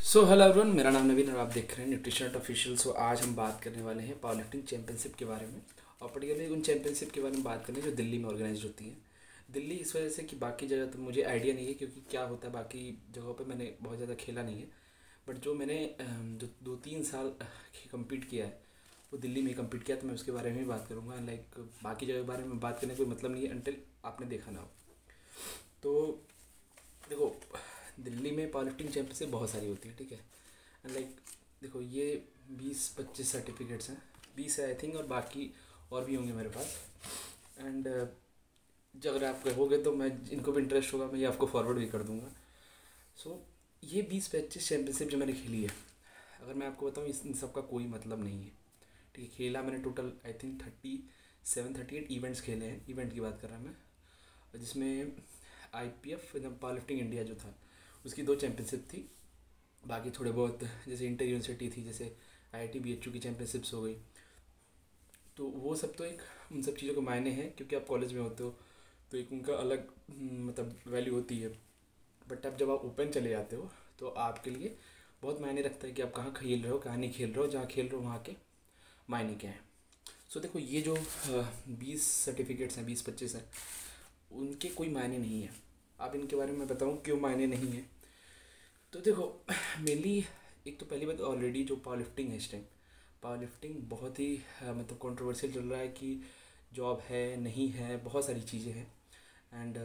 So hello everyone, मेरा नाम नवीन और आप देख रहे हैं न्यूट्रिशन ऑफिशियल। सो आज हम बात करने वाले हैं पावर लिफ्टिंग चैंपियनशिप के बारे में, और पर्टिकुलरली उन चैंपियनशिप के बारे में बात करें जो दिल्ली में ऑर्गेनाइज होती हैं। दिल्ली इस वजह से कि बाकी जगह तो मुझे आइडिया नहीं है, क्योंकि क्या होता है बाकी जगहों पे मैंने बहुत ज़्यादा खेला नहीं है। बट जो मैंने जो 2-3 साल कम्पीट किया है वो दिल्ली में कम्पीट किया, तो मैं उसके बारे में भी बात करूँगा। लाइक बाकी जगह के बारे में बात करने का कोई मतलब नहीं है अनटिल आपने देखा ना हो। तो देखो, दिल्ली में पावर लिफ्टिंग चैंपियनशिप बहुत सारी होती है, ठीक है। एंड लाइक देखो, ये 20-25 सर्टिफिकेट्स हैं, 20 है आई थिंक, और बाकी और भी होंगे मेरे पास। एंड जब अगर आप कहोगे तो मैं, इनको भी इंटरेस्ट होगा, मैं ये आपको फॉरवर्ड भी कर दूंगा। सो ये 20-25 चैंपियनशिप जो मैंने खेली है, अगर मैं आपको बताऊँ, इन सब का कोई मतलब नहीं है, ठीक है। खेला मैंने टोटल आई थिंक 37-38 इवेंट्स खेले हैं। इवेंट की बात कर रहा मैं, जिसमें IPF पावर लिफ्टिंग इंडिया जो था उसकी 2 चैंपियनशिप थी। बाकी थोड़े बहुत जैसे इंटर यूनिवर्सिटी थी, जैसे IIT BHU की चैंपियनशिप्स हो गई। तो वो सब तो एक, उन सब चीज़ों के मायने हैं क्योंकि आप कॉलेज में होते हो, तो एक उनका अलग मतलब वैल्यू होती है। बट अब जब आप ओपन चले जाते हो तो आपके लिए बहुत मायने रखता है कि आप कहाँ खेल रहे हो, कहाँ नहीं खेल रहे हो। जहाँ खेल रहे हो वहाँ के मायने क्या हैं। सो देखो, ये जो 20 सर्टिफिकेट्स हैं, 20-25 हैं, उनके कोई मायने नहीं है। अब इनके बारे में बताऊँ क्यों मायने नहीं है। तो देखो, मेनली एक तो पहली बात, ऑलरेडी जो पावर लिफ्टिंग है इस टाइम, पावर लिफ्टिंग बहुत ही मतलब कंट्रोवर्शियल चल रहा है कि जॉब है नहीं है, बहुत सारी चीज़ें हैं। एंड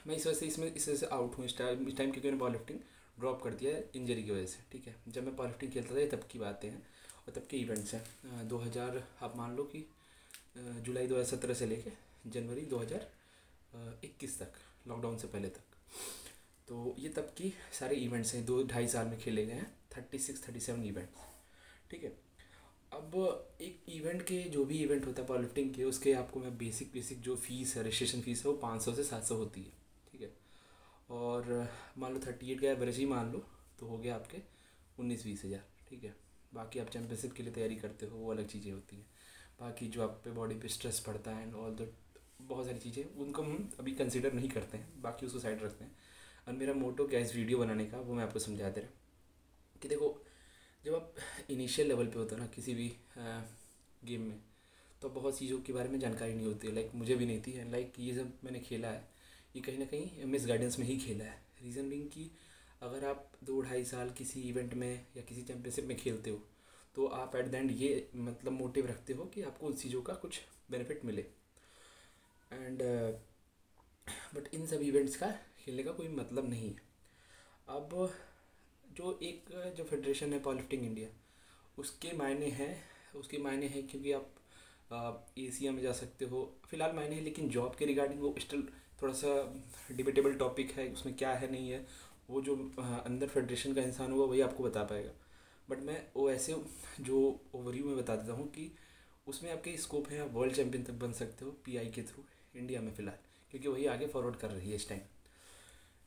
मैं इस वजह से इस वजह से आउट हूँ इस टाइम क्योंकि मैंने पावर लिफ्टिंग ड्रॉप कर दिया है इंजरी की वजह से, ठीक है। जब मैं पावर लिफ्टिंग खेलता था, ये तब की बातें हैं और तब के इवेंट्स हैं। 2000 आप मान लो कि जुलाई 2017 से लेके जनवरी 2021 तक, लॉकडाउन से पहले तक। तो ये तब की सारे इवेंट्स हैं, 2-2.5 साल में खेले गए हैं 36-37 इवेंट्स, ठीक है। अब एक इवेंट के, जो भी इवेंट होता है पावर लिफ्टिंग के, उसके आपको मैं बेसिक जो फीस है, रजिस्ट्रेशन फीस है, वो 500 से 700 होती है, ठीक है। और मान लो 38 का एवरेज ही मान लो, तो हो गया आपके 19-20 हज़ार, ठीक है। बाकी आप चैंपियनशिप के लिए तैयारी करते हो, वो अलग चीज़ें होती हैं। बाकी जो आप पे बॉडी पे स्ट्रेस पड़ता है एंड ऑल द बहुत सारी चीज़ें, उनको हम अभी कंसिडर नहीं करते हैं, बाकी उसको साइड रखते हैं। और मेरा मोटो क्या है इस वीडियो बनाने का, वो मैं आपको समझा दे रहा हूँ कि देखो, जब आप इनिशियल लेवल पे होते हो ना किसी भी गेम में, तो बहुत चीज़ों के बारे में जानकारी नहीं होती है। लाइक मुझे भी नहीं थी। लाइक ये सब मैंने खेला है, ये कहीं ना कहीं मिस गाइडेंस में ही खेला है। रीज़न बिंग कि अगर आप 2-2.5 साल किसी इवेंट में या किसी चैम्पियनशिप में खेलते हो, तो आप एट द एंड ये मतलब मोटिव रखते हो कि आपको उन चीज़ों का कुछ बेनिफिट मिले। एंड बट इन सब इवेंट्स का खेलने का कोई मतलब नहीं है। अब जो फेडरेशन है पावर लिफ्टिंग इंडिया, उसके मायने हैं, क्योंकि आप एशिया में जा सकते हो, फिलहाल मायने हैं। लेकिन जॉब के रिगार्डिंग वो स्टिल थोड़ा सा डिबेटेबल टॉपिक है, उसमें क्या है नहीं है, वो जो अंदर फेडरेशन का इंसान होगा वही आपको बता पाएगा। बट मैं वो ऐसे जो ओवरव्यू में बता देता हूँ कि उसमें आपके स्कोप है, आप वर्ल्ड चैंपियन तक बन सकते हो PI के थ्रू, इंडिया में फ़िलहाल, क्योंकि वही आगे फॉरवर्ड कर रही है इस टाइम।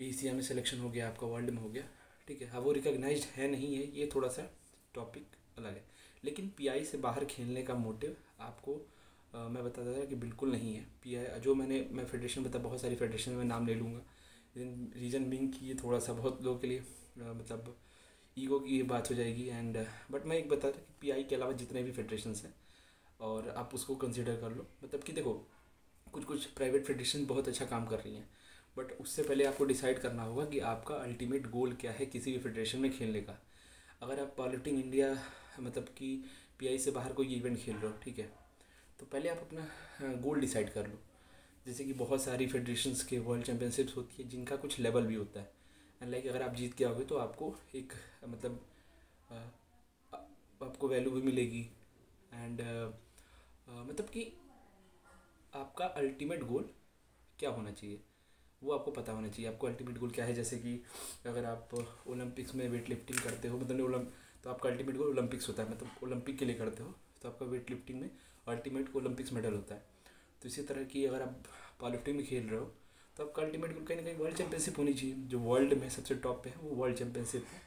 एशिया में सिलेक्शन हो गया आपका, वर्ल्ड में हो गया, ठीक है। हाँ, वो रिकॉग्नाइज्ड है नहीं है, ये थोड़ा सा टॉपिक अलग है। लेकिन PI से बाहर खेलने का मोटिव आपको मैं बताता था कि बिल्कुल नहीं है। PI जो मैं फेडरेशन बता, बहुत सारी फेडरेशन में नाम ले लूँगा, रीज़न बिंग कि ये थोड़ा सा बहुत लोगों के लिए मतलब ईगो की बात हो जाएगी। एंड बट मैं एक बता रहा कि PI के अलावा जितने भी फेडरेशंस हैं, और आप उसको कंसिडर कर लो। मतलब कि देखो, कुछ कुछ प्राइवेट फेडरेशन बहुत अच्छा काम कर रही हैं, बट उससे पहले आपको डिसाइड करना होगा कि आपका अल्टीमेट गोल क्या है किसी भी फेडरेशन में खेलने का। अगर आप पावर लिफ्टिंग इंडिया मतलब कि PI से बाहर कोई इवेंट खेल रहे हो, ठीक है, तो पहले आप अपना गोल डिसाइड कर लो। जैसे कि बहुत सारी फेडरेशंस के वर्ल्ड चैम्पियनशिप्स होती है जिनका कुछ लेवल भी होता है। एंड लाइक अगर आप जीत के आओगे तो आपको एक मतलब अ, आपको वैल्यू भी मिलेगी। एंड मतलब कि आपका अल्टीमेट गोल क्या होना चाहिए, वो आपको पता होना चाहिए। आपको अल्टीमेट गोल क्या है, जैसे कि अगर आप ओलंपिक्स में वेट लिफ्टिंग करते हो, मतलब तो आपका अल्टीमेट गोल ओलंपिक्स होता है, मतलब ओलंपिक के लिए करते हो, तो आपका वेट लिफ्टिंग में अल्टीमेट ओलंपिक्स मेडल होता है। तो इसी तरह की अगर आप पावर लिफ्टिंग में खेल रहे हो, तो आपका अल्टीमेट गोल कहीं ना कहीं वर्ल्ड चैंपियनशिप होनी चाहिए। जो वर्ल्ड में सबसे टॉप पे है वो वर्ल्ड चैंपियनशिप है,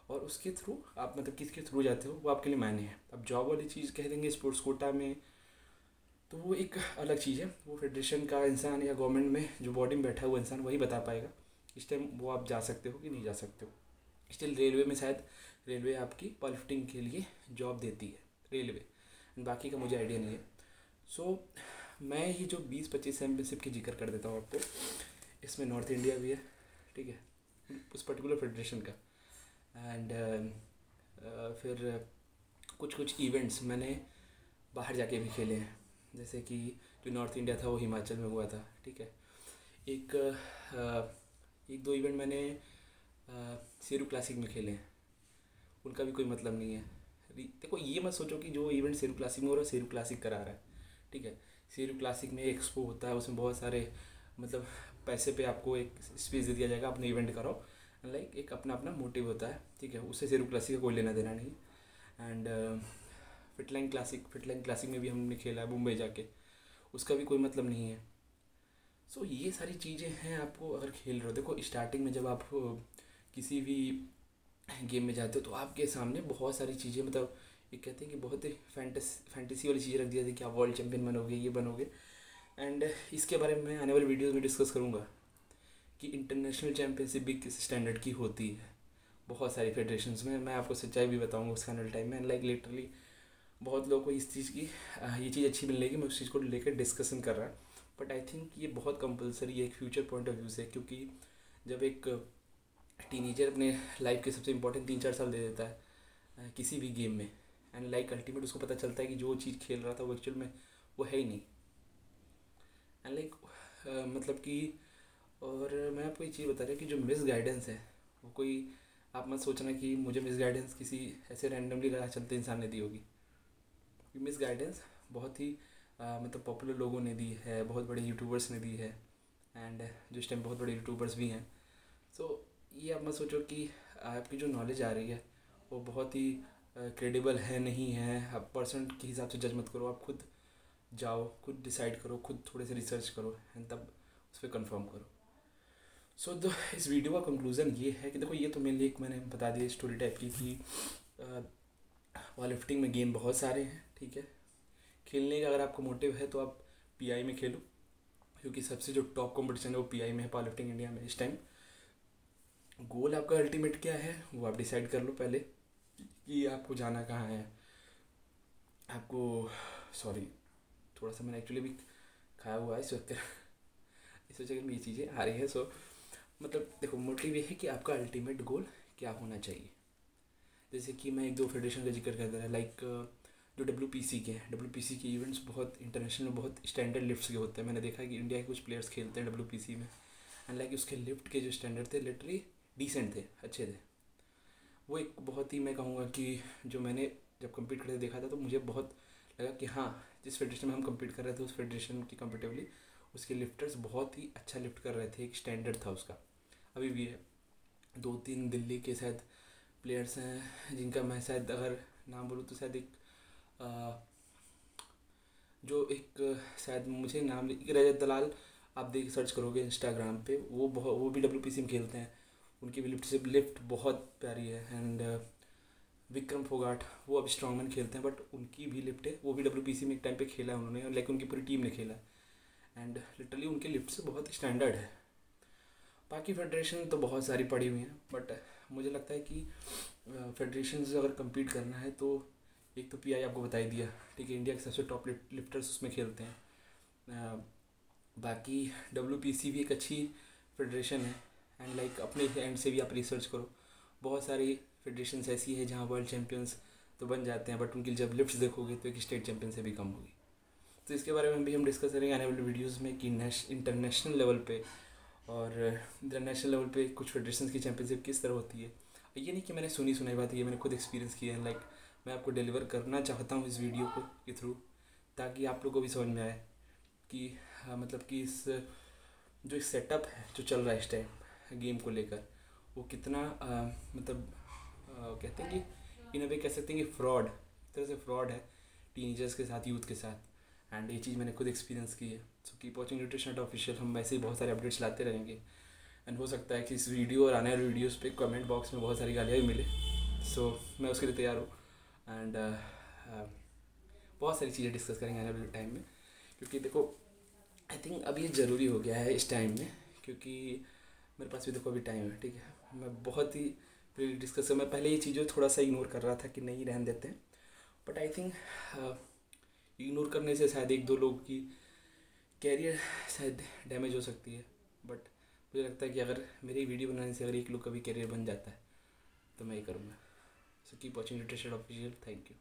और उसके थ्रू आप मतलब किसके थ्रू जाते हो वो आपके लिए मायने हैं। अब जॉब वाली चीज़ कह देंगे स्पोर्ट्स कोटा में, तो वो एक अलग चीज़ है। वो फेडरेशन का इंसान या गवर्नमेंट में जो बॉडी में बैठा हुआ इंसान वही बता पाएगा इस टाइम वो आप जा सकते हो कि नहीं जा सकते हो। स्टिल रेलवे में शायद रेलवे आपकी पावर लिफ्टिंग के लिए जॉब देती है, रेलवे, बाकी का मुझे आइडिया नहीं है। सो मैं ये जो 20-25 चैम्पियनशिप की जिक्र कर देता हूँ आपको, इसमें नॉर्थ इंडिया भी है, ठीक है, उस पर्टिकुलर फेडरेशन का। एंड फिर कुछ कुछ इवेंट्स मैंने बाहर जाके भी खेले हैं, जैसे कि जो नॉर्थ इंडिया था वो हिमाचल में हुआ था, ठीक है। एक एक दो इवेंट मैंने शेरू क्लासिक में खेले हैं, उनका भी कोई मतलब नहीं है। देखो ये मत सोचो कि जो इवेंट शेरू क्लासिक में हो रहा है शेरू क्लासिक करा रहा है, ठीक है। शेरू क्लासिक में एक्सपो होता है, उसमें बहुत सारे मतलब पैसे पे आपको एक स्पेस दे दिया जाएगा, अपने इवेंट कराओ, लाइक एक अपना अपना मोटिव होता है, ठीक है। उससे शेरू क्लासिक का कोई लेना देना नहीं। एंड फिटलाइन क्लासिक में भी हमने खेला है मुंबई जाके, उसका भी कोई मतलब नहीं है। सो ये सारी चीज़ें हैं, आपको अगर खेल रहे हो, देखो स्टार्टिंग में जब आप किसी भी गेम में जाते हो तो आपके सामने बहुत सारी चीज़ें, मतलब ये कहते हैं कि बहुत ही फैंटेसी वाली चीज़ें रख दी जाती है कि आप वर्ल्ड चैम्पियन बनोगे, ये बनोगे। एंड इसके बारे में मैं आने वाले वीडियोज़ में डिस्कस करूँगा कि इंटरनेशनल चैम्पियनशिप भी किस स्टैंडर्ड की होती है बहुत सारी फेडरेशंस में। मैं आपको सच्चाई भी बताऊँगा उसका आने वाले टाइम में। लाइक लिटरली बहुत लोगों को इस चीज़ की ये चीज़ अच्छी मिल रही मैं उस चीज़ को लेकर डिस्कशन कर रहा, बट आई थिंक ये बहुत कंपलसरी है एक फ्यूचर पॉइंट ऑफ व्यू से, क्योंकि जब एक टीनेजर अपने लाइफ के सबसे इंपॉर्टेंट 3-4 साल दे देता है किसी भी गेम में, एंड लाइक अल्टीमेट उसको पता चलता है कि जो चीज़ खेल रहा था वो एक्चुअल में वो है ही नहीं, एंड लाइक मतलब कि, और मैं आपको एक चीज़ बता रहा कि जो मिस गाइडेंस है वो कोई, आप मत सोचना कि मुझे मिस गाइडेंस किसी ऐसे रैंडमली राह चलते इंसान ने दी होगी। मिस गाइडेंस बहुत ही मतलब पॉपुलर लोगों ने दी है, बहुत बड़े यूट्यूबर्स ने दी है, एंड जो इस टाइम बहुत बड़े यूट्यूबर्स भी हैं। सो ये आप मत सोचो कि आपकी जो नॉलेज आ रही है वो बहुत ही क्रेडिबल है नहीं है, आप परसेंट के हिसाब से जज मत करो, आप खुद जाओ, खुद डिसाइड करो, खुद थोड़े से रिसर्च करो एंड तब उस पर कन्फर्म करो। सो इस वीडियो का कंक्लूज़न ये है कि देखो ये तो मेरे लिए एक मैंने बता दिया स्टोरी टाइप की कि पावर लिफ्टिंग में गेम बहुत सारे हैं, ठीक है। खेलने का अगर आपको मोटिव है तो आप पीआई में खेलो, क्योंकि सबसे जो टॉप कंपटीशन है वो पीआई में है, पावर लिफ्टिंग इंडिया में इस टाइम। गोल आपका अल्टीमेट क्या है वो आप डिसाइड कर लो पहले कि आपको जाना कहाँ है। आपको सॉरी थोड़ा सा मैंने एक्चुअली भी खाया हुआ है इस वजह में ये चीज़ें आ रही है। सो मतलब देखो मोटिव ये है कि आपका अल्टीमेट गोल क्या होना चाहिए। जैसे कि मैं एक दो फेडरेशन का जिक्र कर दे रहा है, लाइक जो डब्ल्यू के इवेंट्स बहुत इंटरनेशनल में बहुत स्टैंडर्ड लिफ्ट्स के होते हैं। मैंने देखा है कि इंडिया के कुछ प्लेयर्स खेलते हैं डब्ल्यू में, एंड लाइक उसके लिफ्ट के जो स्टैंडर्ड थे लिटरली डिसेंट थे, अच्छे थे। वो एक बहुत ही मैं कहूँगा कि जो मैंने जब कम्पीट करते देखा था तो मुझे बहुत लगा कि हाँ जिस फेडरेशन में हम कम्पीट कर रहे थे उस फेडरेशन की कंपेटिवली उसके लिफ्टर्स बहुत ही अच्छा लिफ्ट कर रहे थे, एक स्टैंडर्ड था उसका, अभी भी है। 2-3 दिल्ली के शायद प्लेयर्स हैं जिनका मैं शायद अगर नाम बोलूँ तो शायद एक जो एक शायद मुझे नाम एक रजत दलाल, आप देख सर्च करोगे इंस्टाग्राम पे, वो भी डब्ल्यू में खेलते हैं, उनकी भी लिफ्ट बहुत प्यारी है। एंड विक्रम फोगाट वो अब स्ट्रॉन्गमैन खेलते हैं, बट उनकी भी लिफ्ट है, वो भी डब्ल्यू में एक टाइम पे खेला है उन्होंने, लेकिन उनकी पूरी टीम ने खेला है, एंड लिटरली उनके लिफ्ट से बहुत स्टैंडर्ड है। बाकी फेडरेशन तो बहुत सारी पड़ी हुई हैं, बट मुझे लगता है कि फेडरेशन से अगर कम्पीट करना है तो एक तो पीआई आपको बता ही दिया, ठीक है, इंडिया के सबसे टॉप लिफ्टर्स उसमें खेलते हैं। बाकी डब्ल्यू भी एक अच्छी फेडरेशन है, एंड लाइक अपने एंड से भी आप रिसर्च करो, बहुत सारी फेडरेशन ऐसी है जहाँ वर्ल्ड चैम्पियंस तो बन जाते हैं, बट उनकी जब लिफ्ट्स देखोगे तो एक स्टेट चैम्पियन से भी कम होगी। तो इसके बारे में भी हम डिस्कस करेंगे आने वाले वीडियोज़ में कि इंटरनेशनल लेवल पे और इंटरनेशनल लेवल पे कुछ फेडरेशन की चैम्पियनशिप किस तरह होती है। ये नहीं कि मैंने सुनाई बात, ये मैंने खुद एक्सपीरियंस किया है, लाइक मैं आपको डिलीवर करना चाहता हूँ इस वीडियो को के थ्रू, ताकि आप लोग को भी समझ में आए कि मतलब कि इस जो सेटअप है जो चल रहा है इस टाइम गेम को लेकर वो कितना मतलब कहते हैं कि इन अ वे कह सकते हैं कि फ्रॉड, एक तरह से फ्रॉड है टीनेजर्स के साथ, यूथ के साथ, एंड ये चीज़ मैंने खुद एक्सपीरियंस की है। So keep watching nutrition official, हम वैसे ही बहुत सारे अपडेट्स लाते रहेंगे, एंड हो सकता है कि इस वीडियो और आने वाले वीडियोज़ पे कमेंट बॉक्स में बहुत सारी गालियाँ भी मिले, सो मैं उसके लिए तैयार हूँ। एंड बहुत सारी चीज़ें डिस्कस करेंगे आने वाले टाइम में, क्योंकि देखो आई थिंक अब ये ज़रूरी हो गया है इस टाइम में, क्योंकि मेरे पास भी देखो अभी टाइम है, ठीक है, मैं बहुत ही फिर डिस्कस मैं पहले ये चीज़ों थोड़ा सा इग्नोर कर रहा था कि नहीं रहने देते हैं, बट आई थिंक इग्नोर करने से शायद एक दो लोग की कैरियर शायद डैमेज हो सकती है। बट मुझे लगता है कि अगर मेरी वीडियो बनाने से अगर एक लोग का भी कैरियर बन जाता है तो मैं ये करूँगा। So keep watching nutrition official. Thank you.